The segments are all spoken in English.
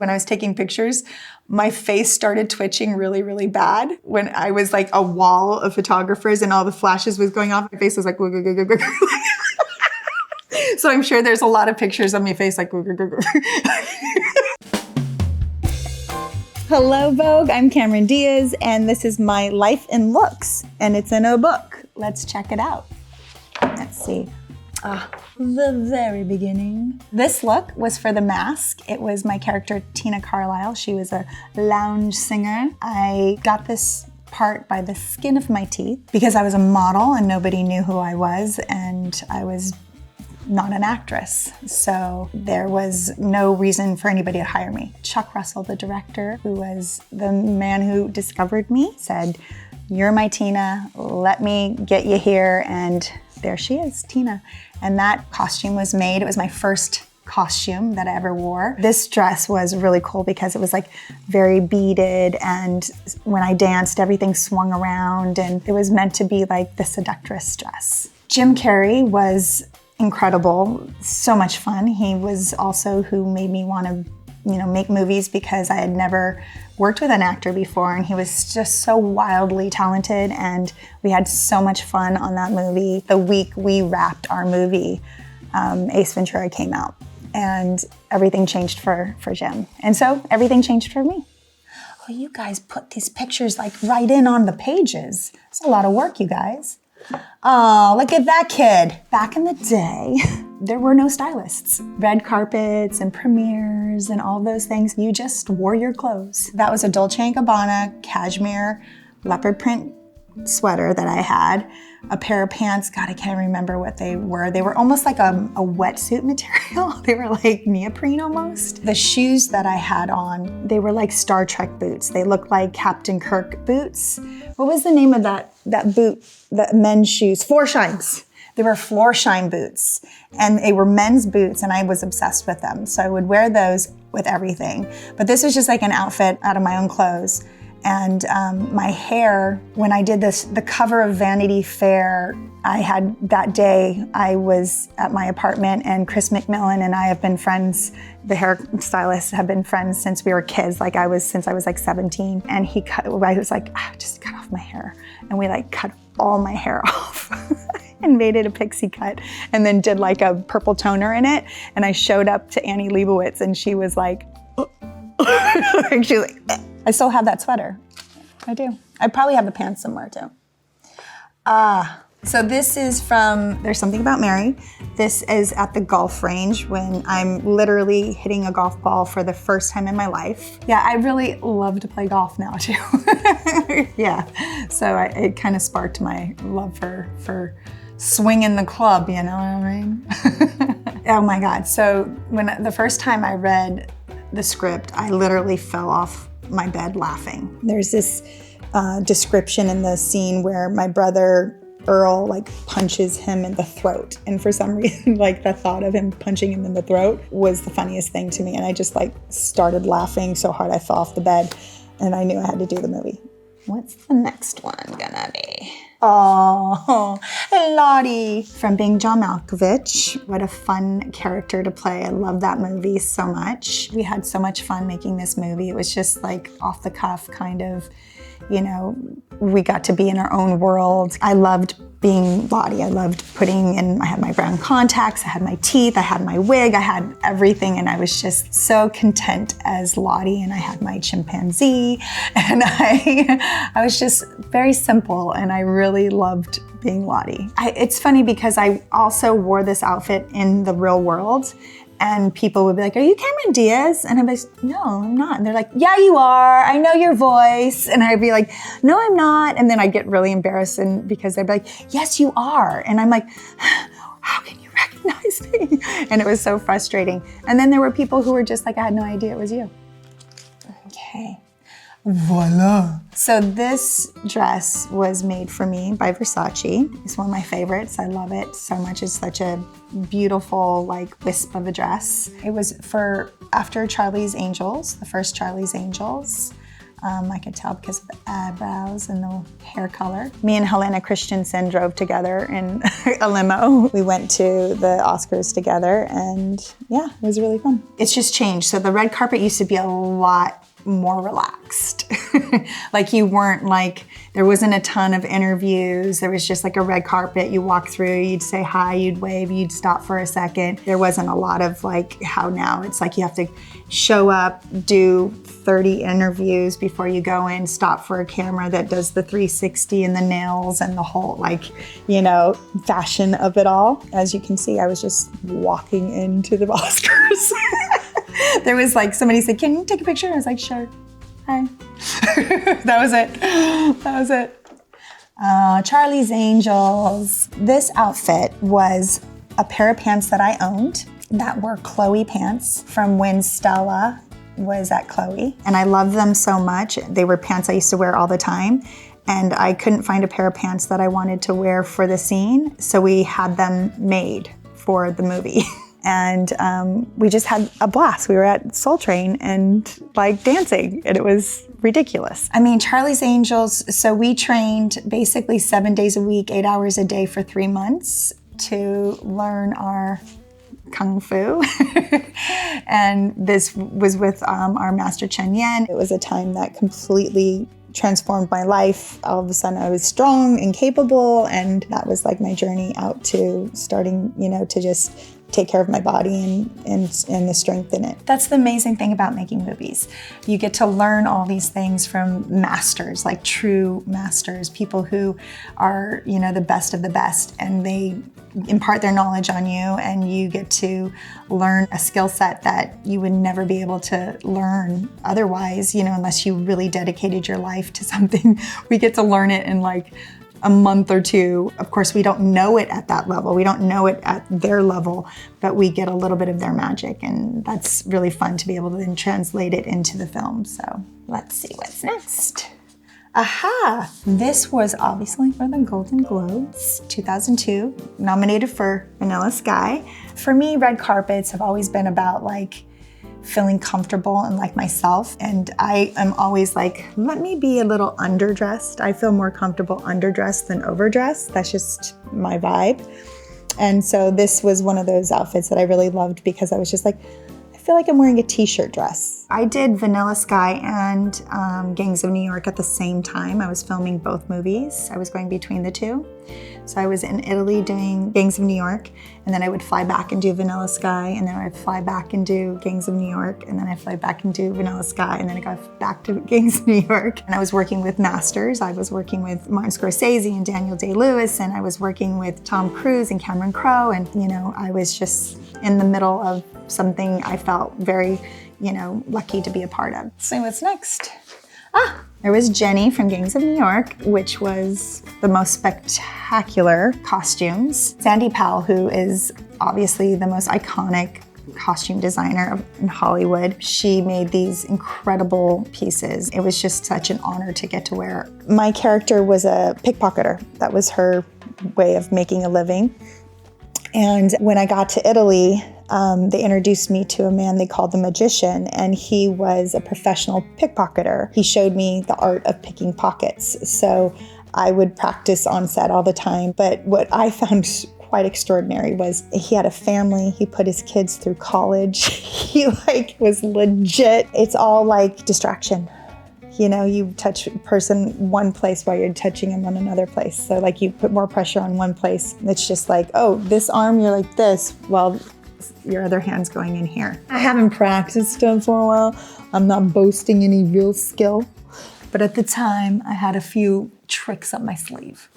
When I was taking pictures, my face started twitching really, really bad. When I was like a wall of photographers and all the flashes was going off, my face was like, so I'm sure there's a lot of pictures of my face like, Hello, Vogue. I'm Cameron Diaz, and this is my life in looks, and it's in a book. Let's check it out. Let's see. The very beginning. This look was for The Mask. It was my character, Tina Carlisle. She was a lounge singer. I got this part by the skin of my teeth because I was a model and nobody knew who I was, and I was not an actress. So there was no reason for anybody to hire me. Chuck Russell, the director, who was the man who discovered me, said, "You're my Tina, let me get you here." And there she is, Tina. And that costume was made. It was my first costume that I ever wore. This dress was really cool because it was like very beaded, and when I danced, everything swung around, and it was meant to be like the seductress dress. Jim Carrey was incredible, so much fun. He was also who made me want to, make movies because I had never worked with an actor before, and he was just so wildly talented, and we had so much fun on that movie. The week we wrapped our movie, Ace Ventura came out, and everything changed for Jim. And so everything changed for me. Oh, you guys put these pictures like right in on the pages. It's a lot of work, you guys. Oh, look at that kid. Back in the day, there were no stylists. Red carpets and premieres and all those things. You just wore your clothes. That was a Dolce & Gabbana cashmere leopard print sweater that I had. A pair of pants, God, I can't remember what they were. They were almost like a wetsuit material. They were like neoprene almost. The shoes that I had on, they were like Star Trek boots. They looked like Captain Kirk boots. What was the name of that boot, the men's shoes? Floor Shines. They were floor shine boots, and they were men's boots, and I was obsessed with them. So I would wear those with everything. But this was just like an outfit out of my own clothes. And my hair, when I did the cover of Vanity Fair, that day I was at my apartment, and Chris McMillan and I have been friends. The hairstylists have been friends since we were kids, since I was like 17. And I was like, just cut off my hair. And we like cut all my hair off and made it a pixie cut, and then did like a purple toner in it. And I showed up to Annie Leibovitz, and she was like, she was like, I still have that sweater. I do. I probably have the pants somewhere too. So this is from There's Something About Mary. This is at the golf range when I'm literally hitting a golf ball for the first time in my life. Yeah, I really love to play golf now too. Yeah, so it kind of sparked my love for swinging the club, you know what I mean? Oh my God, so when the first time I read the script, I literally fell off my bed laughing. There's this description in the scene where my brother Earl like punches him in the throat, and for some reason like the thought of him punching him in the throat was the funniest thing to me, and I just like started laughing so hard I fell off the bed, and I knew I had to do the movie. What's the next one gonna be? Oh, Lottie from Being John Malkovich. What a fun character to play. I love that movie so much. We had so much fun making this movie. It was just like off the cuff kind of, we got to be in our own world. I loved being Lottie. I loved I had my brown contacts, I had my teeth, I had my wig, I had everything, and I was just so content as Lottie, and I had my chimpanzee, and I was just very simple, and I really loved being Lottie. It's funny because I also wore this outfit in the real world, and people would be like, "Are you Cameron Diaz?" And I'd be like, "No, I'm not." And they're like, "Yeah, you are. I know your voice." And I'd be like, "No, I'm not." And then I'd get really embarrassed because they'd be like, "Yes, you are." And I'm like, "How can you recognize me?" And it was so frustrating. And then there were people who were just like, "I had no idea it was you." Okay. Voila. So this dress was made for me by Versace. It's one of my favorites. I love it so much. It's such a beautiful like wisp of a dress. It was for after Charlie's Angels, the first Charlie's Angels. I could tell because of the eyebrows and the hair color. Me and Helena Christensen drove together in a limo. We went to the Oscars together, and yeah, it was really fun. It's just changed. So the red carpet used to be a lot more relaxed. Like you weren't like, there wasn't a ton of interviews. There was just like a red carpet. You walk through, you'd say hi, you'd wave, you'd stop for a second. There wasn't a lot of like how now it's like you have to show up, do 30 interviews before you go in, stop for a camera that does the 360 and the nails and the whole like, you know, fashion of it all. As you can see, I was just walking into the Oscars. There was like, somebody said, can you take a picture? I was like, sure. Hi. That was it. That was it. Charlie's Angels. This outfit was a pair of pants that I owned that were Chloe pants from when Stella was at Chloe. And I loved them so much. They were pants I used to wear all the time. And I couldn't find a pair of pants that I wanted to wear for the scene. So we had them made for the movie. And we just had a blast. We were at Soul Train and like dancing, and it was ridiculous. I mean, Charlie's Angels, so we trained basically 7 days a week, 8 hours a day for 3 months to learn our Kung Fu. And this was with our master Chen Yan. It was a time that completely transformed my life. All of a sudden I was strong and capable, and that was like my journey out to starting, you know, to just take care of my body and the strength in it. That's the amazing thing about making movies. You get to learn all these things from masters, like true masters, people who are, you know, the best of the best, and they impart their knowledge on you, and you get to learn a skill set that you would never be able to learn otherwise, you know, unless you really dedicated your life to something. We get to learn it in like a month or two. Of course, we don't know it at that level. We don't know it at their level, but we get a little bit of their magic, and that's really fun to be able to then translate it into the film. So let's see what's next. Aha! This was obviously for the Golden Globes, 2002, nominated for Vanilla Sky. For me, red carpets have always been about like feeling comfortable and like myself. And I am always like, let me be a little underdressed. I feel more comfortable underdressed than overdressed. That's just my vibe. And so this was one of those outfits that I really loved because I was just like, I feel like I'm wearing a t-shirt dress. I did Vanilla Sky and Gangs of New York at the same time. I was filming both movies. I was going between the two. So I was in Italy doing Gangs of New York, and then I would fly back and do Vanilla Sky, and then I'd fly back and do Gangs of New York, and then I'd fly back and do Vanilla Sky, and then I got back to Gangs of New York. And I was working with masters. I was working with Martin Scorsese and Daniel Day-Lewis, and I was working with Tom Cruise and Cameron Crowe, and you know, I was just in the middle of something I felt very, you know, lucky to be a part of. So what's next? There was Jenny from Gangs of New York, which was the most spectacular costumes. Sandy Powell, who is obviously the most iconic costume designer in Hollywood. She made these incredible pieces. It was just such an honor to get to wear. My character was a pickpocketer. That was her way of making a living. And when I got to Italy, they introduced me to a man they called the Magician, and he was a professional pickpocketer. He showed me the art of picking pockets. So I would practice on set all the time. But what I found quite extraordinary was he had a family. He put his kids through college. He like was legit. It's all like distraction. You know, you touch a person one place while you're touching them on another place. So like you put more pressure on one place. It's just like, oh, this arm, you're like this. Well, your other hand's going in here. I haven't practiced them for a while. I'm not boasting any real skill. But at the time, I had a few tricks up my sleeve.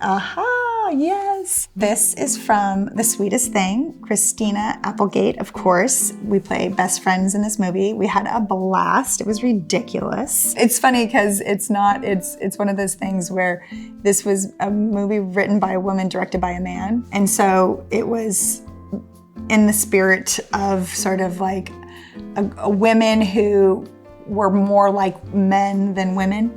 Aha, yes. This is from The Sweetest Thing, Christina Applegate, of course. We play best friends in this movie. We had a blast. It was ridiculous. It's funny because it's one of those things where this was a movie written by a woman, directed by a man. And so it was in the spirit of sort of like a women who were more like men than women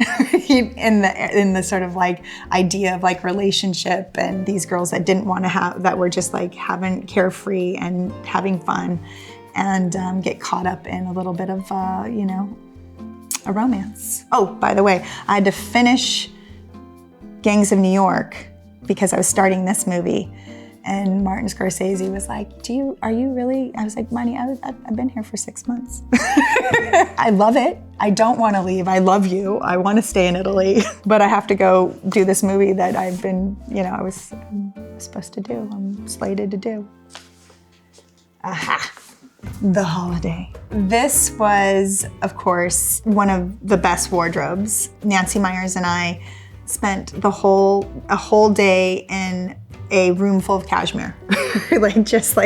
in the sort of like idea of like relationship, and these girls that didn't want to have, that were just like having carefree and having fun, and get caught up in a little bit of you know, a romance. Oh, by the way, I had to finish Gangs of New York because I was starting this movie. And Martin Scorsese was like, are you really? I was like, Marty, I've been here for 6 months. I love it. I don't want to leave. I love you. I want to stay in Italy. But I have to go do this movie that I've been, I was supposed to do. I'm slated to do. Aha. The Holiday. This was, of course, one of the best wardrobes. Nancy Myers and I spent a whole day in a room full of cashmere. just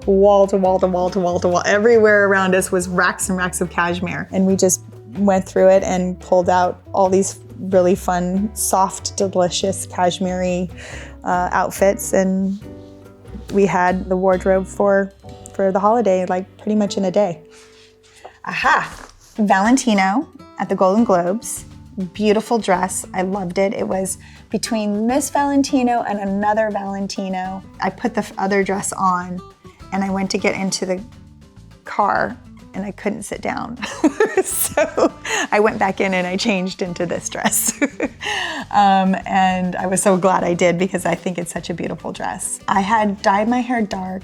wall to wall to wall to wall to wall. Everywhere around us was racks and racks of cashmere. And we just went through it and pulled out all these really fun, soft, delicious cashmere outfits. And we had the wardrobe for the holiday, pretty much in a day. Aha! Valentino at the Golden Globes. Beautiful dress. I loved it. It was between this Valentino and another Valentino. I put the other dress on and I went to get into the car and I couldn't sit down. So I went back in and I changed into this dress. And I was so glad I did because I think it's such a beautiful dress. I had dyed my hair dark,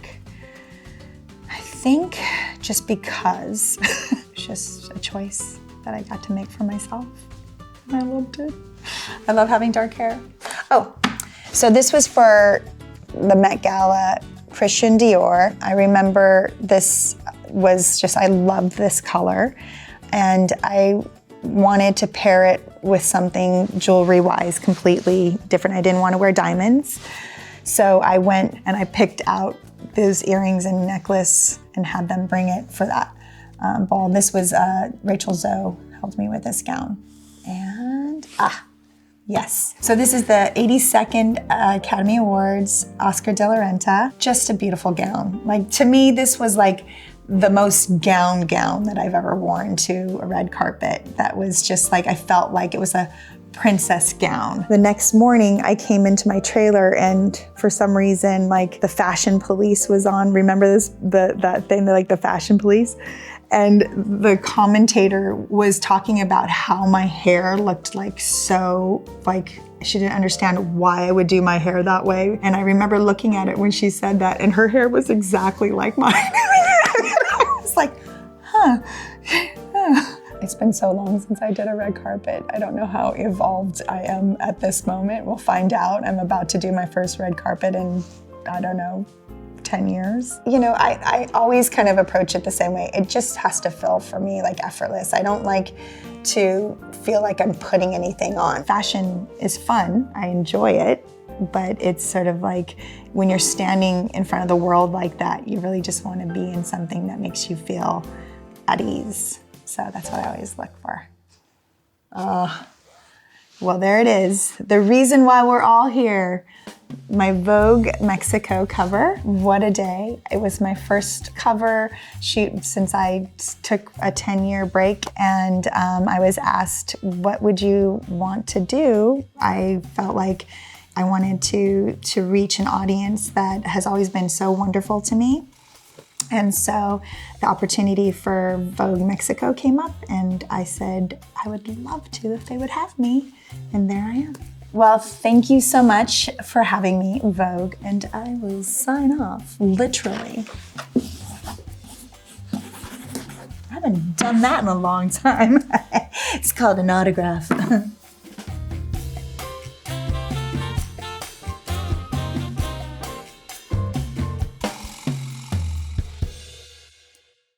I think just because. It's just a choice that I got to make for myself. I loved it. I love having dark hair. Oh, so this was for the Met Gala, Christian Dior. I remember this was just, I loved this color. And I wanted to pair it with something jewelry-wise completely different. I didn't want to wear diamonds. So I went and I picked out those earrings and necklace and had them bring it for that ball. This was Rachel Zoe helped me with this gown. And, yes. So this is the 82nd Academy Awards, Oscar de la Renta. Just a beautiful gown. To me, this was the most gown that I've ever worn to a red carpet. That was just I felt like it was a princess gown. The next morning, I came into my trailer and for some reason, the fashion police was on. Remember this, that thing, the fashion police? And the commentator was talking about how my hair looked so, she didn't understand why I would do my hair that way. And I remember looking at it when she said that, and her hair was exactly like mine. I was like, huh. It's been so long since I did a red carpet. I don't know how evolved I am at this moment. We'll find out. I'm about to do my first red carpet in, I don't know, 10 years. I always kind of approach it the same way. It just has to feel for me effortless. I don't like to feel like I'm putting anything on. Fashion is fun. I enjoy it, but it's sort of when you're standing in front of the world like that, you really just want to be in something that makes you feel at ease. So that's what I always look for. Well, there it is. The reason why we're all here. My Vogue Mexico cover. What a day. It was my first cover shoot since I took a 10-year break, and I was asked, what would you want to do? I felt like I wanted to reach an audience that has always been so wonderful to me. And so the opportunity for Vogue Mexico came up, and I said I would love to if they would have me, and there I am. Well, thank you so much for having me, Vogue, and I will sign off, literally. I haven't done that in a long time. It's called an autograph.